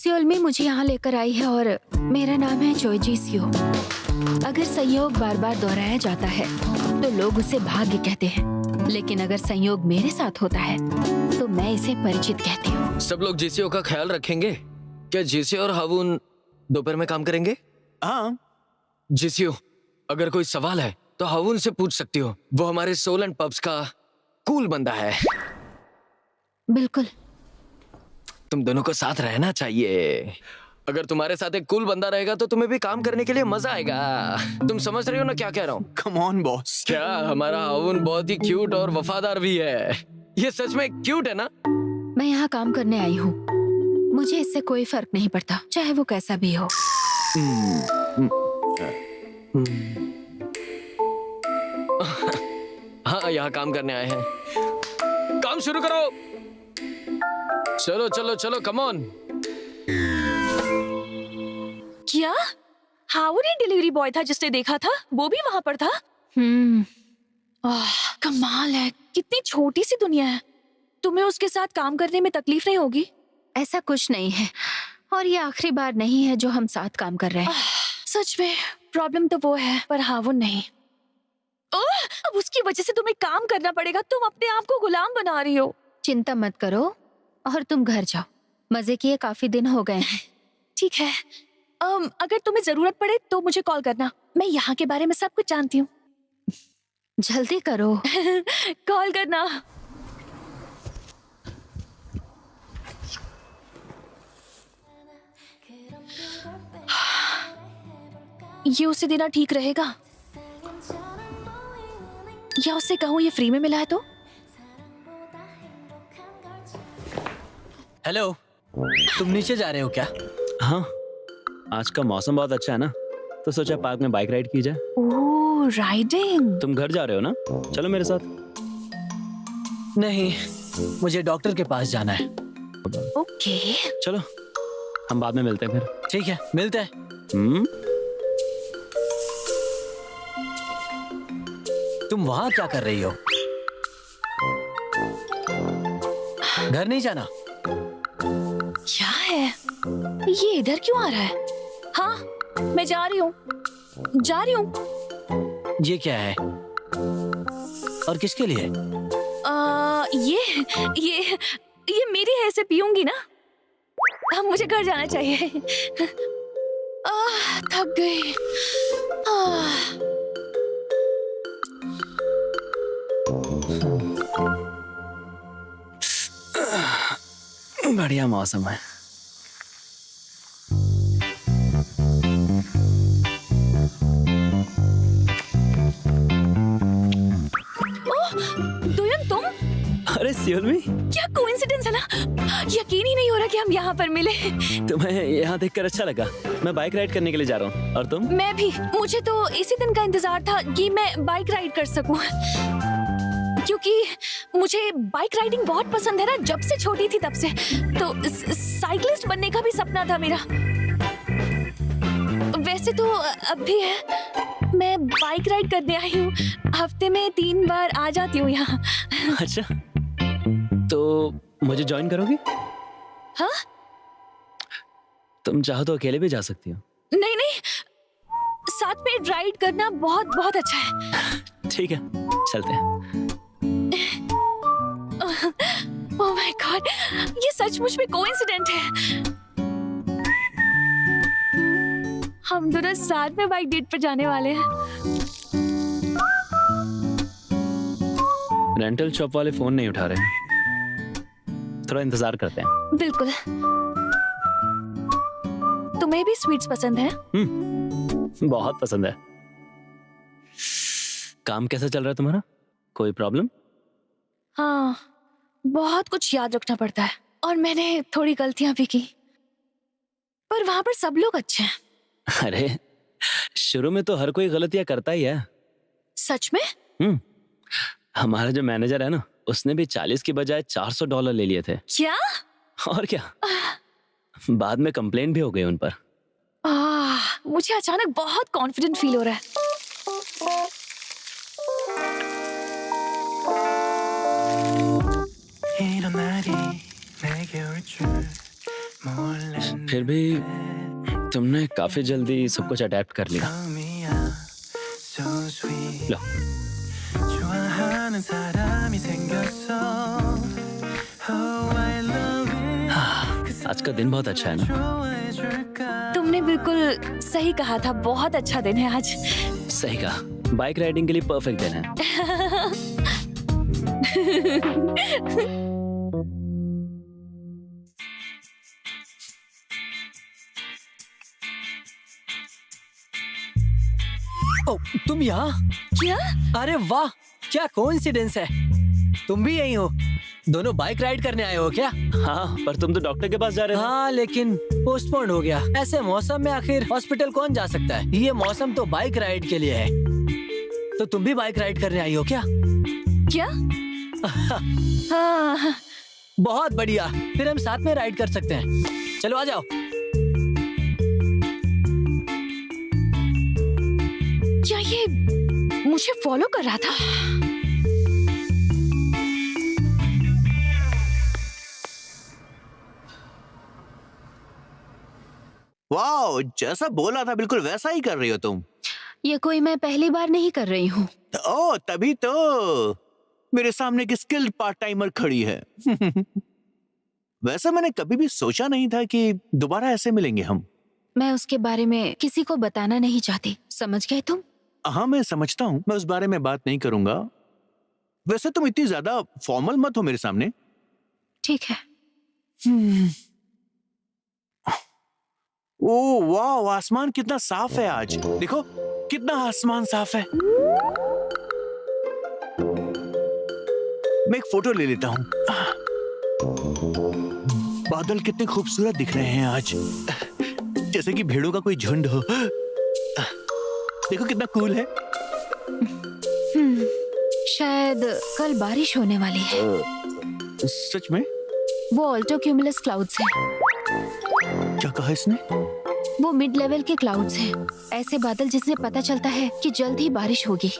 Seoul में मुझे यहाँ लेकर आई है और मेरा नाम है चोई जी सियो। अगर संयोग बार बार दोहराया जाता है तो लोग उसे भाग्य कहते हैं, लेकिन अगर संयोग मेरे साथ होता है तो मैं इसे परिचित कहती हूँ। सब लोग जीसीओ का ख्याल रखेंगे क्या? जीसीओ और हावून दोपहर में काम करेंगे? हाँ। जीसीओ, अगर कोई सवाल है तो हावून से पूछ सकती हो, वो हमारे सोल एंड पब्स का कूल बंदा है। बिल्कुल। तुम दोनों को साथ रहना चाहिए। अगर तुम्हारे साथ एक कूल बंदा रहेगा तो तुम्हें भी काम करने के लिए मजा आएगा। तुम समझ रहे हो ना क्या कह रहा हूँ? Come on boss. क्या हमारा हावून बहुत ही क्यूट और वफादार भी है। ये सच में क्यूट है ना? मैं यहाँ काम करने आई हूँ, मुझे इससे कोई फर्क नहीं पड़ता, चाहे वो कैसा भी हो। हाँ, यहाँ काम करने आए हैं। काम शुरू करो। चलो चलो चलो, कम ऑन। क्या हावून ही डिलीवरी बॉय था जिसने देखा था? वो भी वहां पर था? कमाल है, कितनी छोटी सी दुनिया है। तुम्हें उसके साथ काम करने में तकलीफ नहीं होगी? ऐसा कुछ नहीं है, और ये आखिरी बार नहीं है जो हम साथ काम कर रहे हैं। सच में प्रॉब्लम तो वो है, पर हावून नहीं। अब उसकी वजह से तुम्हें काम करना पड़ेगा। तुम अपने आप को गुलाम बना रही हो। चिंता मत करो और तुम घर जाओ, मजे किए काफी दिन हो गए हैं। ठीक है, अगर तुम्हें जरूरत पड़े तो मुझे कॉल करना। मैं यहाँ के बारे में सब कुछ जानती हूँ। जल्दी करो। कॉल करना। ये उसे देना ठीक रहेगा, या उससे कहूँ ये फ्री में मिला है तो? हेलो, तुम नीचे जा रहे हो क्या? हाँ, आज का मौसम बहुत अच्छा है ना, तो सोचा पार्क में बाइक राइड की जाए। ओह, राइडिंग। तुम घर जा रहे हो ना? चलो मेरे साथ। नहीं, मुझे डॉक्टर के पास जाना है। ओके। चलो, हम बाद में मिलते हैं फिर। ठीक है, मिलते हैं। तुम वहां क्या कर रही हो? घर नहीं जाना? क्या है ये? इधर क्यों आ रहा है? हाँ, मैं जा रही हूँ। ये क्या है और किसके लिए? ये मेरी है, इसे पीऊंगी ना। अब मुझे घर जाना चाहिए। थक गई। बढ़िया मौसम है। दुयन, तुम? अरे सियोल में, क्या कोइंसिडेंस है ना। यकीन ही नहीं हो रहा कि हम यहाँ पर मिले। तुम्हें यहाँ देखकर अच्छा लगा। मैं बाइक राइड करने के लिए जा रहा हूँ, और तुम? मैं भी। मुझे तो इसी दिन का इंतजार था कि मैं बाइक राइड कर सकूं, क्योंकि मुझे बाइक राइडिंग बहुत पसंद है ना, जब से छोटी थी तब से। तो साइकिलिस्ट बनने का भी सपना था मेरा। वैसे तो अब भी है। मैं बाइक राइड करने आई हूँ, हफ्ते में 3 बार आ जाती हूँ यहाँ। अच्छा, तो मुझे ज्वाइन करोगी? हाँ? तुम चाहो तो अकेले भी जा सकती हो। नहीं नहीं, साथ में राइड करना बहुत बहुत अच्छा है। ठीक है, चलते हैं। ओह माय गॉड, ये सचमुच में कोइंसिडेंट है। हम दोनों साथ में बाइक डेट पर जाने वाले हैं। रेंटल शॉप वाले फोन नहीं उठा रहे, थोड़ा इंतजार करते हैं। बिल्कुल। तुम्हें भी स्वीट्स पसंद है? बहुत पसंद है। काम कैसा चल रहा है तुम्हारा? कोई प्रॉब्लम? हाँ, बहुत कुछ याद रखना पड़ता है, और मैंने थोड़ी गलतियां भी की, पर वहां पर सब लोग अच्छे हैं। अरे, शुरू में तो हर कोई गलतियां करता ही है। सच में? हमारा जो मैनेजर है ना, उसने भी 40 की बजाय $400 ले लिए थे। क्या? और क्या, बाद में कंप्लेंट भी हो गई उन पर। मुझे अचानक बहुत कॉन्फिडेंट फील हो रहा है। 이런 날이 내게 올 줄 फिर भी तुमने काफी जल्दी सब कुछ अडेप्ट कर लिया। लो, आज का दिन बहुत अच्छा है ना? तुमने बिल्कुल सही कहा था, बहुत अच्छा दिन है आज। सही कहा, बाइक राइडिंग के लिए परफेक्ट दिन है। ओ, तुम यहाँ? क्या? अरे वाह, क्या कोइंसिडेंस है। तुम भी यही हो? दोनों बाइक राइड करने आए हो क्या? हाँ, पर तुम तो डॉक्टर के पास जा रहे हो। हाँ, लेकिन पोस्टपोन हो गया। ऐसे मौसम में आखिर हॉस्पिटल कौन जा सकता है? ये मौसम तो बाइक राइड के लिए है। तो तुम भी बाइक राइड करने आई हो क्या? क्या? हाँ। बहुत बढ़िया, फिर हम साथ में राइड कर सकते हैं। चलो आ जाओ। क्या ये मुझे फॉलो कर रहा था? वाह, जैसा बोला था बिल्कुल वैसा ही कर रही हो तुम। ये कोई मैं पहली बार नहीं कर रही हूँ। ओ, तभी तो मेरे सामने एक स्किल्ड पार्ट टाइमर खड़ी है। वैसे मैंने कभी भी सोचा नहीं था कि दोबारा ऐसे मिलेंगे हम। मैं उसके बारे में किसी को बताना नहीं चाहती, समझ गए तुम? हाँ, मैं समझता हूँ, मैं उस बारे में बात नहीं करूंगा। वैसे तुम इतनी ज्यादा फॉर्मल मत हो मेरे सामने। ठीक है। ओ वाह, आसमान कितना साफ है आज। देखो कितना आसमान साफ है। मैं एक फोटो ले लेता हूँ। बादल कितने खूबसूरत दिख रहे हैं आज, जैसे कि भेड़ों का कोई झुंड हो। देखो कितना कूल है। शायद कल बारिश होने वाली है। सच में? वो ऑल्टो क्यूमुलस क्लाउड्स हैं। क्या कहा इसने? वो मिड लेवल के क्लाउड्स हैं, ऐसे बादल जिससे पता चलता है कि जल्द ही बारिश होगी।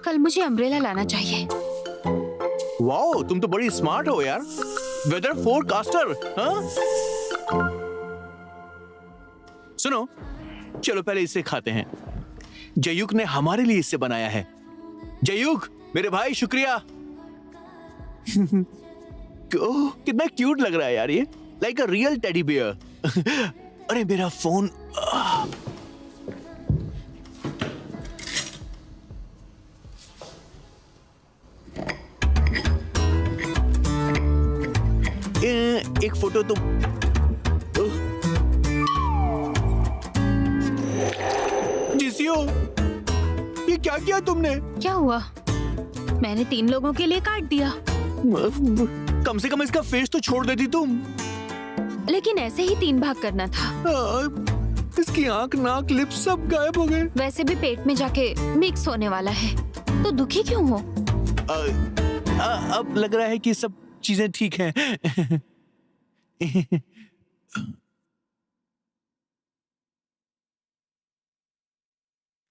कल मुझे अम्ब्रेला लाना चाहिए। वाओ, तुम तो बड़ी स्मार्ट हो यार, वेदर फोरकास्टर। हाँ? सुनो, चलो पहले इसे खाते हैं। जयुक ने हमारे लिए इसे बनाया है। जयुक मेरे भाई, शुक्रिया। ओह, कितना क्यूट लग रहा है यार ये, like a real teddy bear. अरे मेरा फोन। एक फोटो तो जिसियो, ये क्या किया तुमने? क्या हुआ? मैंने 3 लोगों के लिए काट दिया। कम से कम इसका फेस तो छोड़ देती तुम। लेकिन ऐसे ही 3 भाग करना था। इसकी आंख, नाक, लिप्स सब गायब हो गए। वैसे भी पेट में जाके मिक्स होने वाला है, तो दुखी क्यों हो? अब लग रहा है कि सब चीजें ठीक हैं।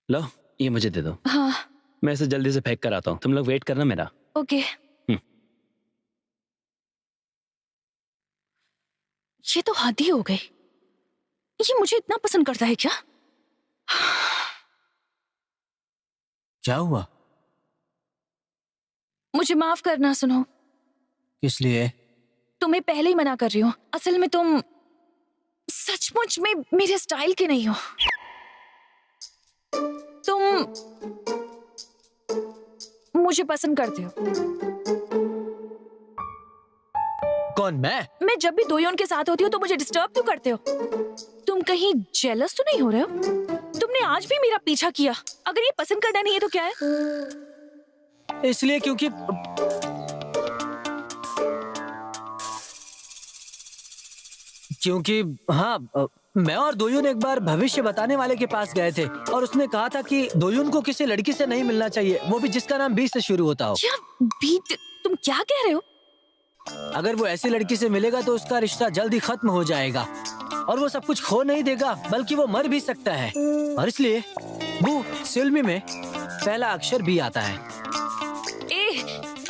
लो, ये मुझे दे दो। हाँ। मैं इसे जल्दी से फेंक कर आता हूँ, तुम लोग वेट करना मेरा। ओके। ये तो हद ही हो गई। ये मुझे इतना पसंद करता है क्या? क्या हुआ? मुझे माफ करना। सुनो, किस लिए? तुम्हें पहले ही मना कर रही हूँ। असल में तुम सचमुच में मेरे स्टाइल के नहीं हो। तुम मुझे पसंद करते हो। कौन, मैं? मैं जब भी दोयोन के साथ होती हूँ तो मुझे डिस्टर्ब क्यों करते हो? तुम कहीं जेलस तो नहीं हो रहे हो? तुमने आज भी मेरा पीछा किया। अगर ये पसंद करना नहीं है तो क्या है? इसलिए क्योंकि हाँ, मैं और दोयुन एक बार भविष्य बताने वाले के पास गए थे और उसने कहा था कि दोयुन को किसी लड़की से नहीं मिलना चाहिए, वो भी जिसका नाम 20 से शुरू होता हो। क्या बीत? तुम क्या कह रहे हो? अगर वो ऐसी लड़की से मिलेगा तो उसका रिश्ता जल्द ही खत्म हो जाएगा और वो सब कुछ खो नहीं देगा, बल्कि वो मर भी सकता है। और इसलिए वो सिल्मी में पहला अक्षर भी आता है।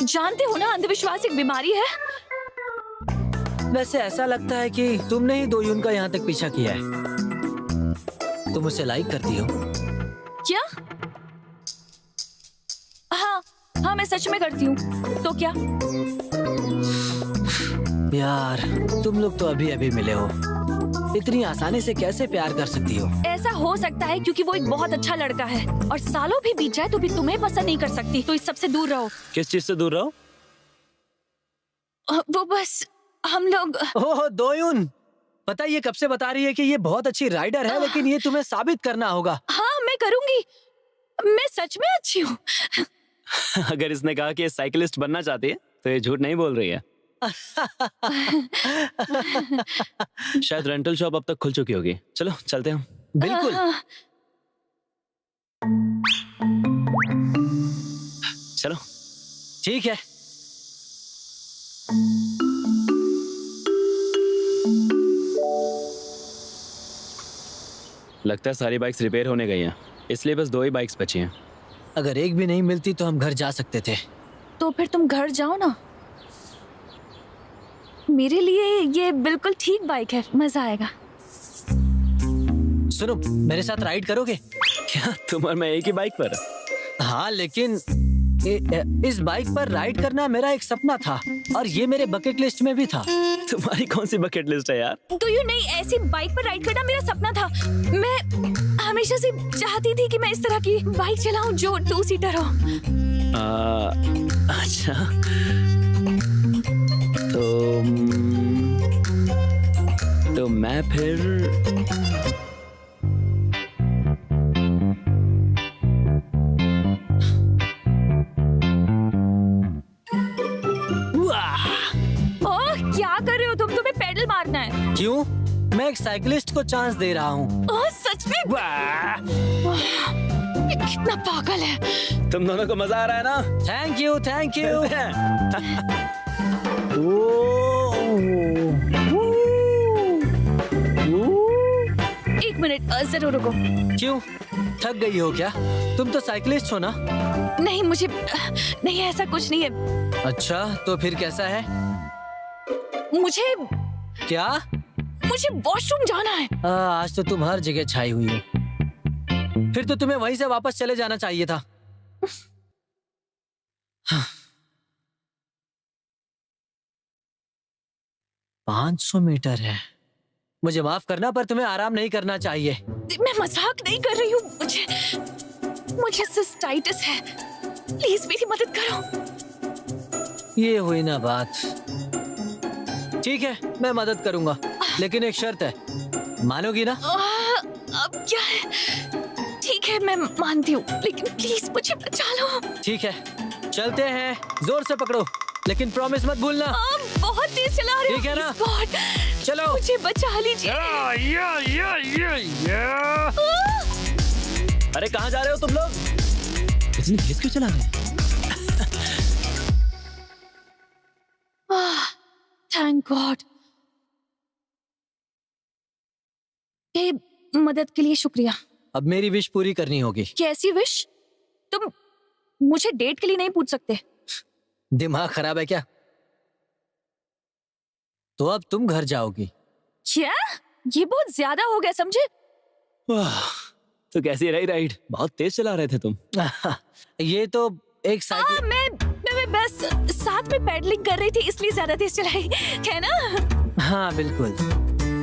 जानते हो ना, अंधविश्वास एक बीमारी है। वैसे ऐसा लगता है कि तुमने ही दोयुन का यहाँ तक पीछा किया है। तुम उसे लाइक करती हो? क्या? हाँ हाँ, मैं सच में करती हूँ। तो क्या? यार, तुम लोग तो अभी अभी मिले हो, इतनी आसानी से कैसे प्यार कर सकती हो? ऐसा हो सकता है क्योंकि वो एक बहुत अच्छा लड़का है और सालों भी बीत जाए तो भी तुम्हें पसंद नहीं कर सकती, तो इस सब से दूर रहो। किस चीज से दूर रहो? वो बस हम लोग। ओह दोयुन, पता है ये कब से बता रही है कि ये बहुत अच्छी राइडर है, लेकिन ये तुम्हें साबित करना होगा। हाँ मैं करूंगी, मैं सच में अच्छी हूँ। अगर इसने कहा कि ये साइकिलिस्ट बनना चाहती है तो ये झूठ नहीं बोल रही है। शायद रेंटल शॉप अब तक खुल चुकी होगी। चलो चलते हैं हम। बिल्कुल। चलो ठीक है। लगता है सारी बाइक्स रिपेयर होने गई हैं, इसलिए बस 2 ही बाइक्स बची हैं। अगर एक भी नहीं मिलती तो हम घर जा सकते थे। तो फिर तुम घर जाओ ना, मेरे लिए ये बिल्कुल ठीक बाइक है, मजा आएगा। सुनो, मेरे साथ राइड करोगे? क्या तुम और मैं एक ही बाइक पर? हाँ, लेकिन इस बाइक पर राइड करना मेरा एक सपना था और ये मेरे बकेट लिस्ट में भी था। तुम्हारी कौन सी बकेट लिस्ट है यार? तो यू नहीं, ऐसी बाइक पर राइड करना मेरा सपना था। मैं हमेशा से चाहती थी कि मैं इस तरह की बाइक चलाऊं जो 2 सीटर हो। अच्छा, तो मैं फिर ओह, क्या कर रहे हो तुम? तुम्हें पेडल मारना है। क्यों? मैं एक साइकिलिस्ट को चांस दे रहा हूँ। ओह सच में? ये कितना पागल है। तुम दोनों को मजा आ रहा है ना? Thank you, thank you. एक मिनट, जरूर रुको। क्यों, थक गई हो क्या? तुम तो साइकिलिस्ट हो ना? नहीं, मुझे नहीं, ऐसा कुछ नहीं है। अच्छा, तो फिर कैसा है? मुझे क्या? मुझे वॉशरूम जाना है। आज तो तुम हर जगह छाई हुई हो। फिर तो तुम्हें वहीं से वापस चले जाना चाहिए था। 500 मीटर है। मुझे माफ करना, पर तुम्हें आराम नहीं करना चाहिए। मैं मजाक नहीं कर रही हूँ। मुझे सिस्टाइटिस है। प्लीज मेरी मदद करो। ये हुई ना बात। ठीक है, मैं मदद करूंगा, लेकिन एक शर्त है। मानोगी ना? अब क्या है? ठीक है, मैं मानती हूँ, लेकिन प्लीज मुझे बचा लो। ठीक है, चलते हैं। जोर से पकड़ो, लेकिन प्रॉमिस मत भूलना। बहुत तेज चला रहे हो। ठीक है ना? गॉड, चलो। मुझे बचा लीजिए। अरे कहाँ जा रहे हो तुम लोग? इतनी तेज क्यों चला रहे हो? Thank God. ये मदद के लिए शुक्रिया। अब मेरी विश पूरी करनी होगी। कैसी विश? तुम मुझे डेट के लिए नहीं पूछ सकते। दिमाग खराब है क्या? तो अब तुम घर जाओगी। क्या? ये बहुत ज्यादा हो गया, समझे? वाह, तो कैसी रही राइड? बहुत तेज चला रहे थे तुम। ये तो एक साइकिल। मैं बस साथ में पेडलिंग कर रही थी, इसलिए ज्यादा तेज चलाई है ना? हाँ बिल्कुल।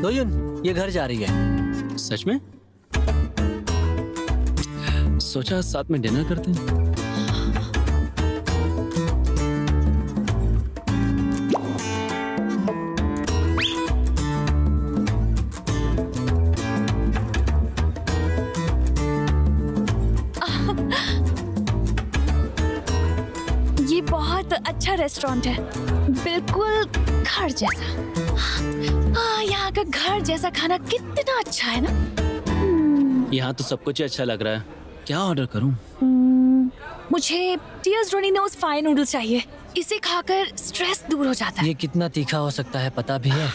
दोयुन, ये घर जा रही है। सच में? सोचा साथ में डिनर करते हैं। ये बहुत अच्छा रेस्टोरेंट है, बिल्कुल घर जैसा। यहाँ का घर जैसा खाना कितना अच्छा है ना। यहाँ तो सब कुछ ही अच्छा लग रहा है। क्या ऑर्डर करूं? मुझे टीयर्स रोनिनोस फाइन नूडल्स चाहिए। इसे खाकर स्ट्रेस दूर हो जाता है। ये कितना तीखा हो सकता है पता भी है?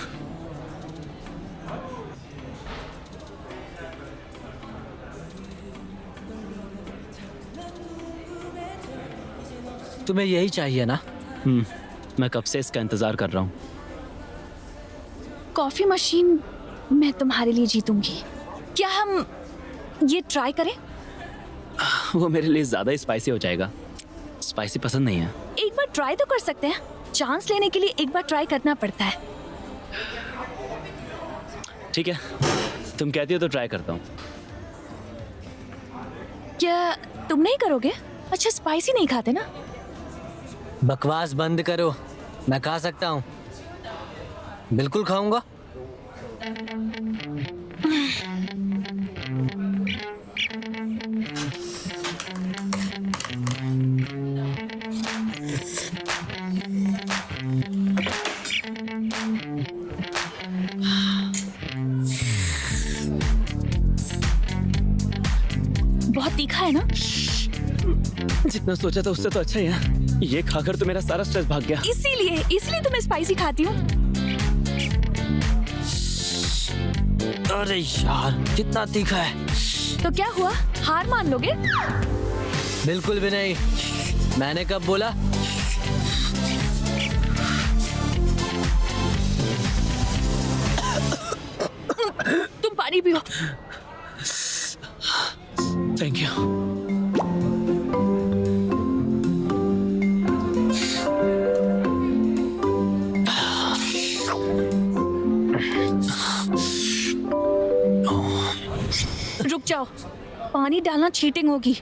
तुम्हें यही चाहिए ना? मैं कब से इसका इंतजार कर रहा हूँ। कॉफी मशीन मैं तुम्हारे लिए जीतूंगी। क्या हम ये ट्राई करें? वो मेरे लिए ज्यादा स्पाइसी हो जाएगा। स्पाइसी पसंद नहीं है। एक बार ट्राई तो कर सकते हैं। चांस लेने के लिए एक बार ट्राई करना पड़ता है। ठीक है, तुम कहती हो तो ट्राई करता हूँ। क्या तुम नहीं करोगे? अच्छा, स्पाइसी नहीं खाते ना? बकवास बंद करो, मैं खा सकता हूँ, बिल्कुल खाऊंगा। बहुत तीखा है ना? जितना सोचा था उससे तो अच्छा ही है। ये खाकर तो मेरा सारा स्ट्रेस भाग गया। इसीलिए तो मैं स्पाइसी खाती हूँ। अरे यार, कितना तीखा है। तो क्या हुआ, हार मान लोगे? बिल्कुल भी नहीं, मैंने कब बोला? तुम पानी पियो। Thank you. रुक जाओ, पानी डालना चीटिंग होगी।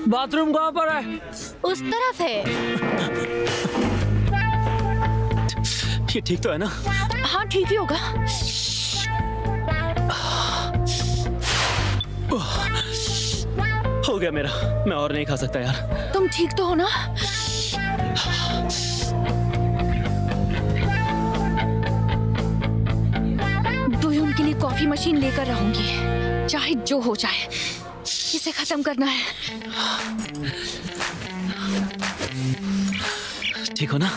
बाथरूम कहाँ पर है? उस तरफ है। ये ठीक तो है ना? हाँ, ठीक ही होगा। हो गया मेरा, मैं और नहीं खा सकता यार। तुम ठीक तो हो ना? दोयों के लिए कॉफी मशीन लेकर रहूंगी, चाहे जो हो जाए। इसे खत्म करना है। ठीक हो ना?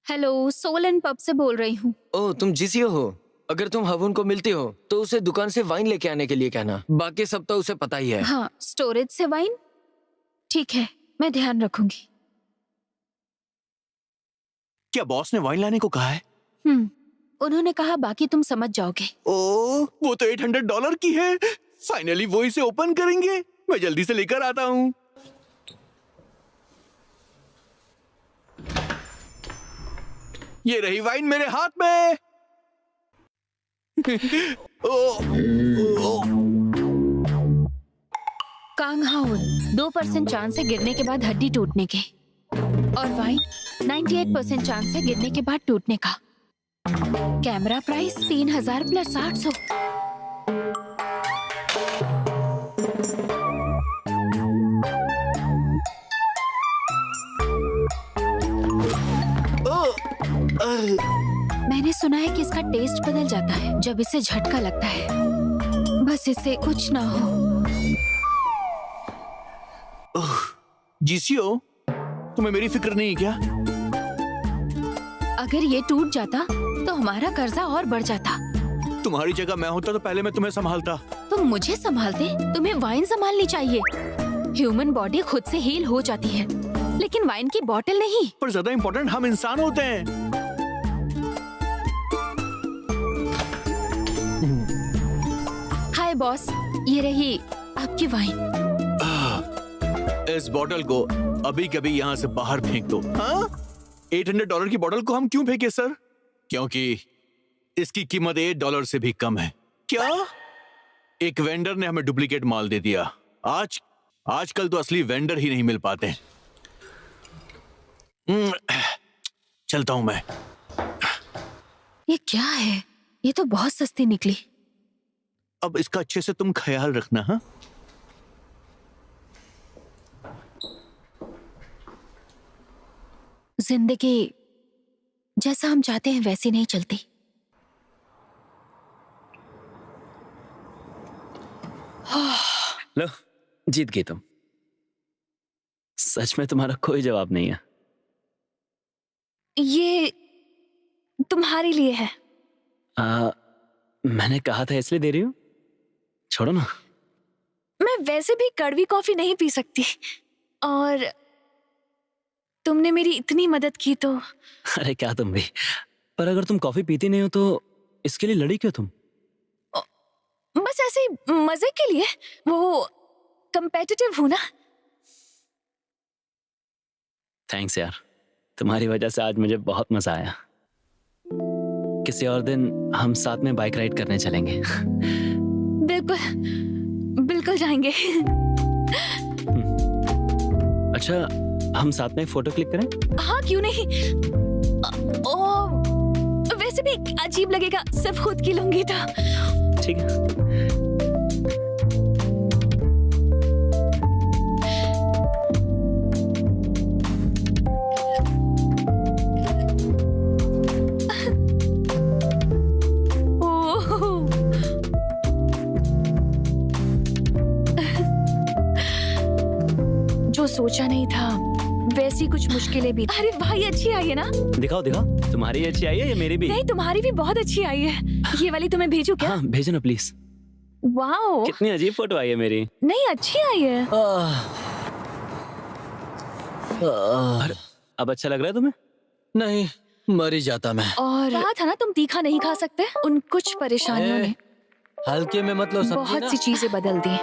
हेलो, सोल एंड पब से बोल रही हूँ। ओह, तुम जीसीओ हो? अगर तुम हवुन को मिलती हो तो उसे दुकान से वाइन लेके आने के लिए कहना। बाकी सब तो उसे पता ही है। हाँ, स्टोरेज से वाइन। ठीक है, मैं ध्यान रखूंगी। क्या बॉस ने वाइन लाने को कहा है? उन्होंने कहा बाकी तुम समझ जाओगे। ओह, वो तो $800 की है। फाइनली वो इसे ओपन करेंगे। मैं जल्दी से लेकर आता हूँ। ये रही वाइन मेरे हाथ में। कांग हाउन 2% चांस है गिरने के बाद हड्डी टूटने के, और वाइन 98% चांस है गिरने के बाद टूटने का। Camera price 3000 plus 800। मैंने सुना है कि इसका टेस्ट बदल जाता है जब इसे झटका लगता है। बस इसे कुछ ना हो। जीसीओ, तुम्हें मेरी फिक्र नहीं क्या? अगर ये टूट जाता तो हमारा कर्जा और बढ़ जाता। तुम्हारी जगह मैं होता तो पहले मैं तुम्हें संभालता। तुम मुझे संभालते, तुम्हें वाइन संभालनी चाहिए। ह्यूमन बॉडी खुद से हील हो जाती है, लेकिन वाइन की बोतल नहीं। पर ज्यादा इम्पोर्टेंट हम इंसान होते हैं। हाय बॉस, ये रही आपकी वाइन। इस बोतल को अभी कभी यहाँ से बाहर फेंक दो। हाँ? $800 की बोतल को हम क्यों फेंके सर? क्योंकि इसकी कीमत $8 से भी कम है। क्या? एक वेंडर ने हमें डुप्लीकेट माल दे दिया। आजकल तो असली वेंडर ही नहीं मिल पाते। चलता हूं मैं। ये क्या है? ये तो बहुत सस्ती निकली। अब इसका अच्छे से तुम ख्याल रखना। हाँ? जिंदगी जैसा हम चाहते हैं वैसी नहीं चलती। लो, जीत गई तुम। सच में तुम्हारा कोई जवाब नहीं है। ये तुम्हारे लिए है। मैंने कहा था इसलिए दे रही हूँ। छोड़ो ना। मैं वैसे भी कड़वी कॉफी नहीं पी सकती, और तुमने मेरी इतनी मदद की तो। अरे क्या तुम भी। पर अगर तुम कॉफी पीती नहीं हो तो इसके लिए लड़ी क्यों तुम? बस ऐसे ही मजे के लिए। वो कंपेटिटिव हूं ना। थैंक्स यार, तुम्हारी वजह से आज मुझे बहुत मजा आया। किसी और दिन हम साथ में बाइक राइड करने चलेंगे। बिल्कुल बिल्कुल जाएंगे। अच्छा, हम साथ में फोटो क्लिक करें? हाँ क्यों नहीं। वैसे भी अजीब लगेगा सिर्फ खुद की लूंगी तो। ठीक है। ओह, जो सोचा नहीं था वैसी कुछ मुश्किलें भी। अरे भाई अच्छी आई है ना? दिखाओ दिखाओ, तुम्हारी अच्छी आई है या मेरी भी? नहीं तुम्हारी भी बहुत अच्छी आई है। ये वाली तुम्हें भेजू क्या? हाँ भेजो ना प्लीज। वाओ, कितनी अजीब फोटो आई है मेरी। नहीं अच्छी आई है। अरे, अब अच्छा लग रहा है तुम्हें? नहीं, मर ही जाता मैं। और कहा था ना तुम तीखा नहीं खा सकते। उन कुछ परेशानियों ने हल्के में मतलब सब्जी बहुत ना। सी चीजें बदल दी।